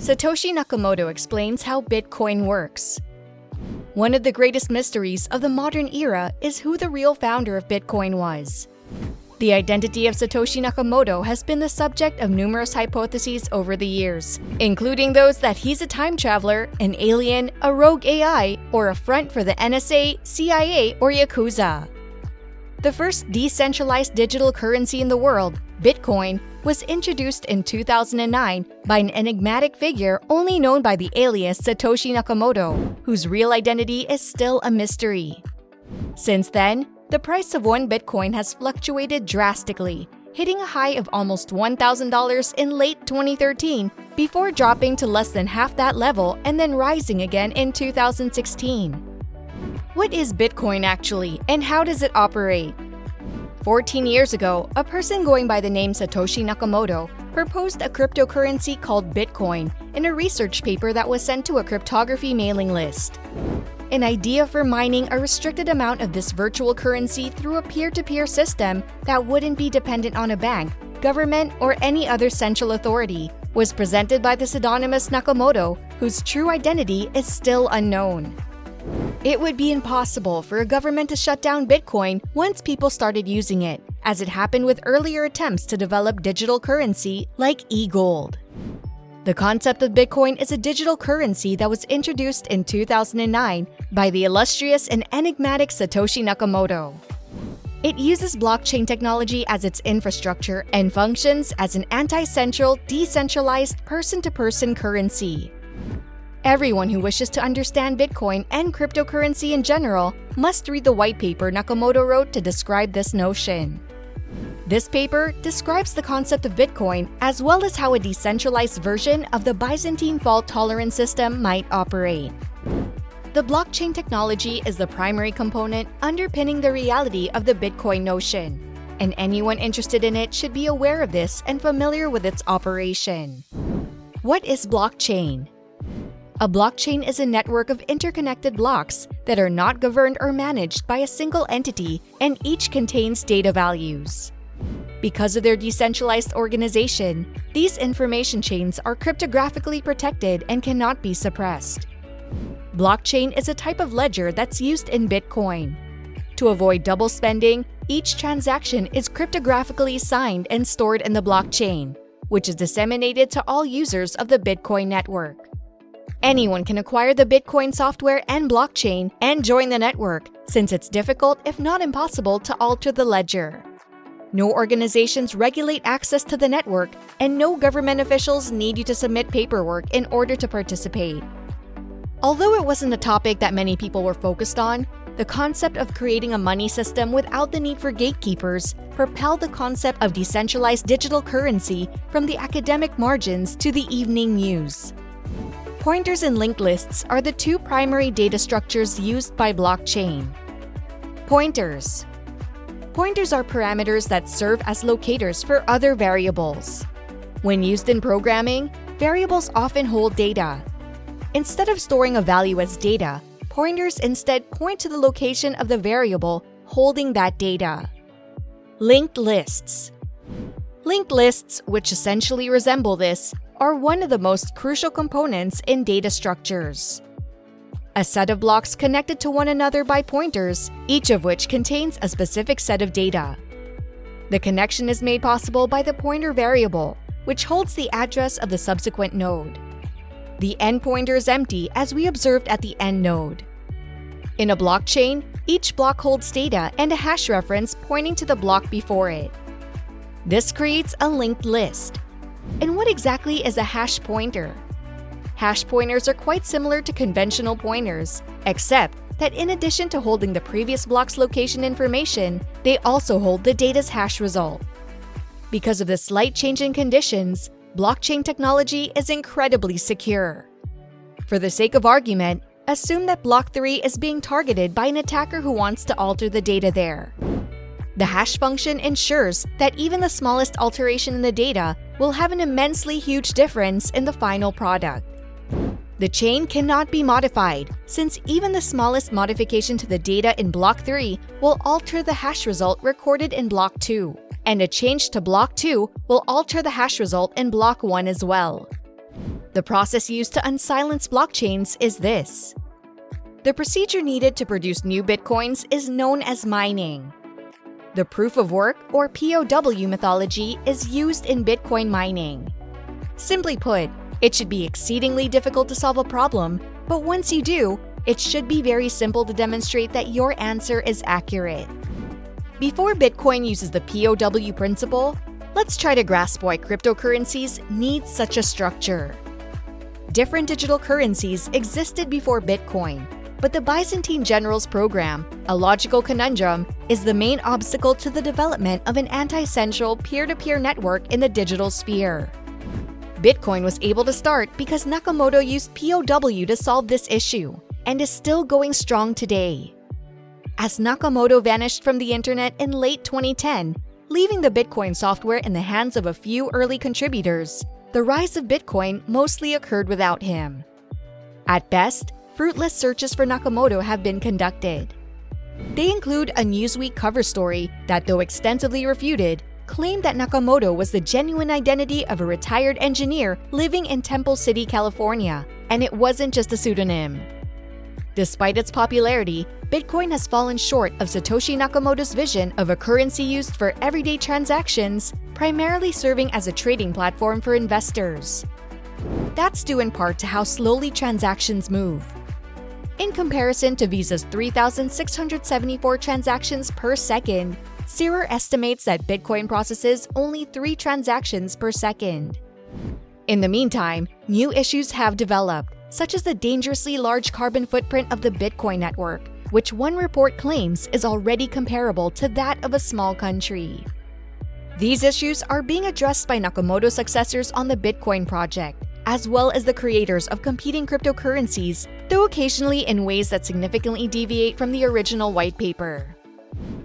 Satoshi Nakamoto explains how Bitcoin works. One of the greatest mysteries of the modern era is who the real founder of Bitcoin was. The identity of Satoshi Nakamoto has been the subject of numerous hypotheses over the years, including those that he's a time traveler, an alien, a rogue AI, or a front for the NSA, CIA, or Yakuza. The first decentralized digital currency in the world, Bitcoin, was introduced in 2009 by an enigmatic figure only known by the alias Satoshi Nakamoto, whose real identity is still a mystery. Since then, the price of one Bitcoin has fluctuated drastically, hitting a high of almost $1,000 in late 2013 before dropping to less than half that level and then rising again in 2016. What is Bitcoin actually, and how does it operate? 14 years ago, a person going by the name Satoshi Nakamoto proposed a cryptocurrency called Bitcoin in a research paper that was sent to a cryptography mailing list. An idea for mining a restricted amount of this virtual currency through a peer-to-peer system that wouldn't be dependent on a bank, government, or any other central authority was presented by the pseudonymous Nakamoto, whose true identity is still unknown. It would be impossible for a government to shut down Bitcoin once people started using it, as it happened with earlier attempts to develop digital currency like e-gold. The concept of Bitcoin is a digital currency that was introduced in 2009 by the illustrious and enigmatic Satoshi Nakamoto. It uses blockchain technology as its infrastructure and functions as an anti-central, decentralized, person-to-person currency. Everyone who wishes to understand Bitcoin and cryptocurrency in general must read the white paper Nakamoto wrote to describe this notion. This paper describes the concept of Bitcoin as well as how a decentralized version of the Byzantine fault-tolerant system might operate. The blockchain technology is the primary component underpinning the reality of the Bitcoin notion, and anyone interested in it should be aware of this and familiar with its operation. What is blockchain? A blockchain is a network of interconnected blocks that are not governed or managed by a single entity, and each contains data values. Because of their decentralized organization, these information chains are cryptographically protected and cannot be suppressed. Blockchain is a type of ledger that's used in Bitcoin. To avoid double spending, each transaction is cryptographically signed and stored in the blockchain, which is disseminated to all users of the Bitcoin network. Anyone can acquire the Bitcoin software and blockchain and join the network, since it's difficult, if not impossible, to alter the ledger. No organizations regulate access to the network, and no government officials need you to submit paperwork in order to participate. Although it wasn't a topic that many people were focused on, the concept of creating a money system without the need for gatekeepers propelled the concept of decentralized digital currency from the academic margins to the evening news. Pointers and linked lists are the two primary data structures used by blockchain. Pointers. Pointers are parameters that serve as locators for other variables. When used in programming, variables often hold data. Instead of storing a value as data, pointers instead point to the location of the variable holding that data. Linked lists. Linked lists, which essentially resemble this, are one of the most crucial components in data structures. A set of blocks connected to one another by pointers, each of which contains a specific set of data. The connection is made possible by the pointer variable, which holds the address of the subsequent node. The end pointer is empty, as we observed at the end node. In a blockchain, each block holds data and a hash reference pointing to the block before it. This creates a linked list. And what exactly is a hash pointer? Hash pointers are quite similar to conventional pointers, except that in addition to holding the previous block's location information, they also hold the data's hash result. Because of the slight change in conditions, blockchain technology is incredibly secure. For the sake of argument, assume that block 3 is being targeted by an attacker who wants to alter the data there. The hash function ensures that even the smallest alteration in the data will have an immensely huge difference in the final product. The chain cannot be modified, since even the smallest modification to the data in block 3 will alter the hash result recorded in block 2, and a change to block 2 will alter the hash result in block 1 as well. The process used to unsilence blockchains is this. The procedure needed to produce new bitcoins is known as mining. The proof of work, or POW methodology, is used in Bitcoin mining. Simply put, it should be exceedingly difficult to solve a problem, but once you do, it should be very simple to demonstrate that your answer is accurate. Before Bitcoin uses the POW principle, let's try to grasp why cryptocurrencies need such a structure. Different digital currencies existed before Bitcoin, but the Byzantine generals program, a logical conundrum, is the main obstacle to the development of an anti-central peer-to-peer network in the digital sphere. Bitcoin was able to start because Nakamoto used POW to solve this issue, and is still going strong today. As Nakamoto vanished from the internet in late 2010, leaving the Bitcoin software in the hands of a few early contributors, the rise of Bitcoin mostly occurred without him. At best, fruitless searches for Nakamoto have been conducted. They include a Newsweek cover story that, though extensively refuted, claimed that Nakamoto was the genuine identity of a retired engineer living in Temple City, California, and it wasn't just a pseudonym. Despite its popularity, Bitcoin has fallen short of Satoshi Nakamoto's vision of a currency used for everyday transactions, primarily serving as a trading platform for investors. That's due in part to how slowly transactions move. In comparison to Visa's 3,674 transactions per second, Searer estimates that Bitcoin processes only 3 transactions per second. In the meantime, new issues have developed, such as the dangerously large carbon footprint of the Bitcoin network, which one report claims is already comparable to that of a small country. These issues are being addressed by Nakamoto's successors on the Bitcoin project, as well as the creators of competing cryptocurrencies, though occasionally in ways that significantly deviate from the original white paper.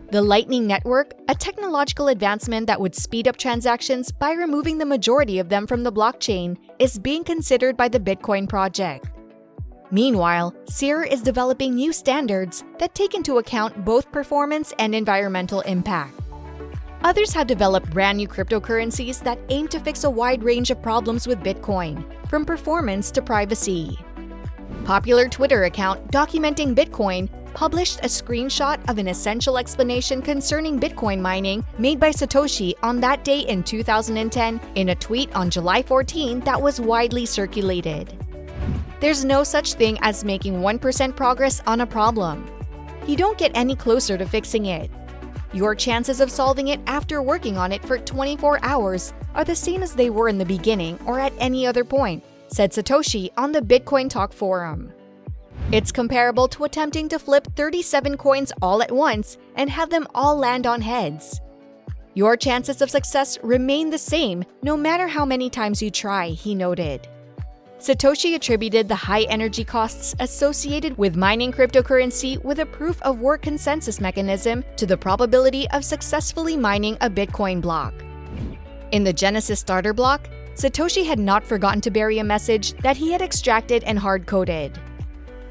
The Lightning Network, a technological advancement that would speed up transactions by removing the majority of them from the blockchain, is being considered by the Bitcoin project. Meanwhile, Searer is developing new standards that take into account both performance and environmental impact. Others have developed brand new cryptocurrencies that aim to fix a wide range of problems with Bitcoin, from performance to privacy. Popular Twitter account documenting Bitcoin published a screenshot of an essential explanation concerning Bitcoin mining made by Satoshi on that day in 2010 in a tweet on July 14 that was widely circulated. There's no such thing as making 1% progress on a problem. You don't get any closer to fixing it. Your chances of solving it after working on it for 24 hours are the same as they were in the beginning or at any other point, said Satoshi on the Bitcoin Talk forum. It's comparable to attempting to flip 37 coins all at once and have them all land on heads. Your chances of success remain the same no matter how many times you try, he noted. Satoshi attributed the high energy costs associated with mining cryptocurrency with a proof-of-work consensus mechanism to the probability of successfully mining a Bitcoin block. In the Genesis starter block, Satoshi had not forgotten to bury a message that he had extracted and hard-coded.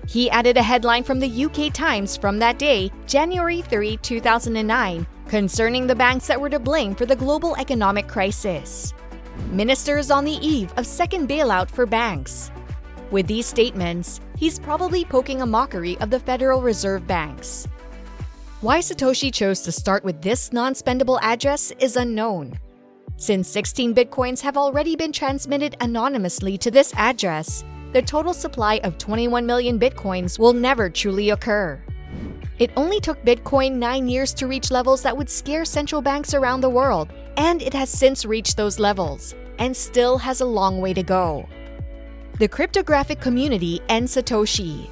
He added a headline from the UK Times from that day, January 3, 2009, concerning the banks that were to blame for the global economic crisis. Ministers on the eve of second bailout for banks. With these statements, he's probably poking a mockery of the Federal Reserve banks. Why Satoshi chose to start with this non-spendable address is unknown. Since 16 bitcoins have already been transmitted anonymously to this address, the total supply of 21 million bitcoins will never truly occur. It only took Bitcoin 9 years to reach levels that would scare central banks around the world, and it has since reached those levels, and still has a long way to go. The cryptographic community and Satoshi.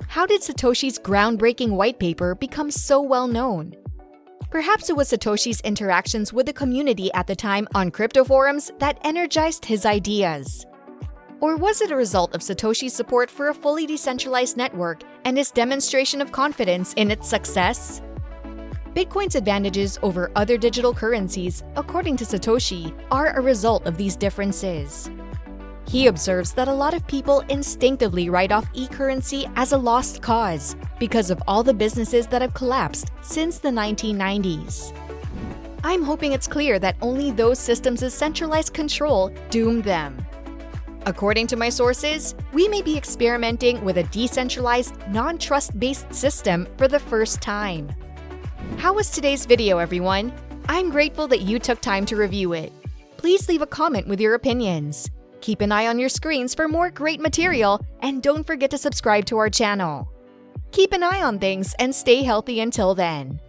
How did Satoshi's groundbreaking white paper become so well known? Perhaps it was Satoshi's interactions with the community at the time on crypto forums that energized his ideas. Or was it a result of Satoshi's support for a fully decentralized network and his demonstration of confidence in its success? Bitcoin's advantages over other digital currencies, according to Satoshi, are a result of these differences. He observes that a lot of people instinctively write off e-currency as a lost cause because of all the businesses that have collapsed since the 1990s. I'm hoping it's clear that only those systems of centralized control doomed them. According to my sources, we may be experimenting with a decentralized, non-trust-based system for the first time. How was today's video, everyone? I'm grateful that you took time to review it. Please leave a comment with your opinions. Keep an eye on your screens for more great material, and don't forget to subscribe to our channel. Keep an eye on things and stay healthy until then.